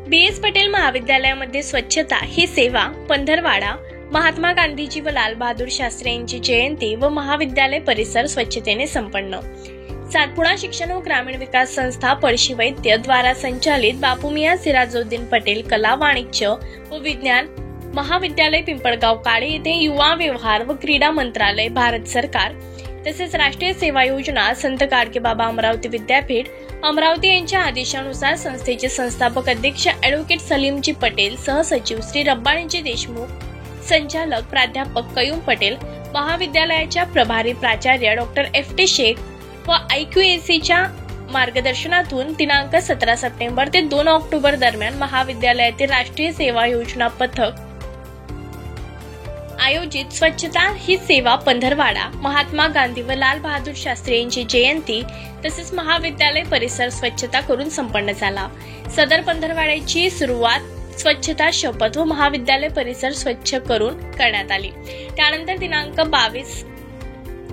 BS Patel महाविद्यालयामध्ये स्वच्छता ही सेवा पंधरवाडा, महात्मा गांधीजी व लाल बहादूर शास्त्री यांची जयंती व महाविद्यालय परिसर स्वच्छतेने संपन्न। सातपुडा शिक्षण व ग्रामीण विकास संस्था पळशी वैद्य द्वारा संचालित बापूमियाँ सिराजुद्दीन पटेल कला वाणिज्य व विज्ञान महाविद्यालय पिंपळगाव काळे येथे युवा व्यवहार व क्रीडा मंत्रालय भारत सरकार तसेच राष्ट्रीय सेवा योजना संत गाडगेबाबा अमरावती विद्यापीठ अमरावती यांच्या आदेशानुसार संस्थेचे संस्थापक अध्यक्ष ॲडव्होकेट सलीमजी पटेल, सहसचिव श्री रब्बानीजी देशमुख, संचालक प्राध्यापक कयूम पटेल, महाविद्यालयाच्या प्रभारी प्राचार्य डॉक्टर FT शेख व IQACच्या मार्गदर्शनातून दिनांक 17 सप्टेंबर ते 2 ऑक्टोबर दरम्यान महाविद्यालयातील राष्ट्रीय सेवा योजना पथक आयोजित स्वच्छता ही सेवा पंधरवाडा, महात्मा गांधी व लाल बहादूर शास्त्री यांची जयंती तसेच महाविद्यालय परिसर स्वच्छता करून संपन्न झाला। सदर पंधरवाड्याची सुरुवात स्वच्छता शपथ व महाविद्यालय परिसर स्वच्छ करून करण्यात आली। त्यानंतर दिनांक 22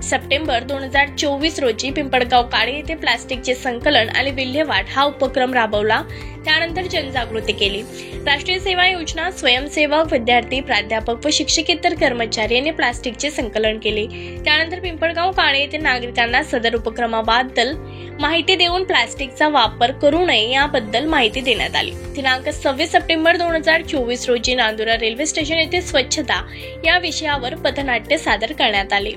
सप्टेंबर 2024 रोजी पिंपळगाव काळे येथे प्लास्टिकचे संकलन आणि विल्हेवाट हा उपक्रम राबवला। त्यानंतर जनजागृती केली। राष्ट्रीय सेवा योजना स्वयंसेवक, विद्यार्थी, प्राध्यापक व शिक्षकेतर कर्मचारी यांनी प्लास्टिकचे संकलन केले। त्यानंतर पिंपळगाव काळे येथे नागरिकांना सदर उपक्रमाबद्दल माहिती देऊन प्लास्टिकचा वापर करू नये याबद्दल माहिती देण्यात आली। दिनांक 26 सप्टेंबर 2024 रोजी नांदुरा रेल्वे स्टेशन येथे स्वच्छता या विषयावर पथनाट्य सादर करण्यात आले।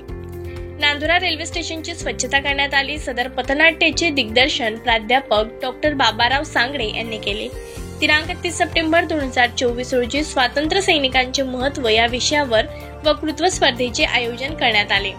नांदुरा रेल्वे स्टेशनची स्वच्छता करण्यात आली। सदर पथनाट्याचे दिग्दर्शन प्राध्यापक डॉक्टर बाबाराव सांगडे यांनी केले। दिनांक 30 सप्टेंबर 2024 रोजी स्वातंत्र्य सैनिकांचे महत्त्व या विषयावर वक्तृत्व स्पर्धेचे आयोजन करण्यात आले।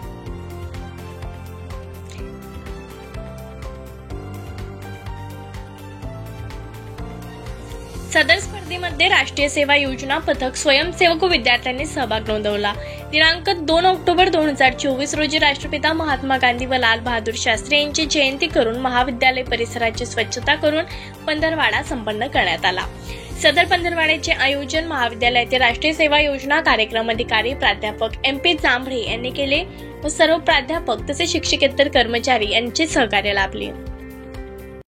सदर स्पर्धेमध्ये राष्ट्रीय सेवा योजना पथक, स्वयंसेवक व विद्यार्थ्यांनी सहभाग नोंदवला। दिनांक 2 ऑक्टोबर 2024 रोजी राष्ट्रपिता महात्मा गांधी व लाल बहादूर शास्त्री यांची जयंती करून महाविद्यालय परिसराची स्वच्छता करून पंधरवाडा संपन्न करण्यात आला। सदर पंधरवाड्याचे आयोजन महाविद्यालयातील राष्ट्रीय सेवा योजना कार्यक्रम अधिकारी प्राध्यापक MP जांभळे यांनी केले व सर्व प्राध्यापक तसेच शिक्षकेतर कर्मचारी यांचे सहकार्य लाभले।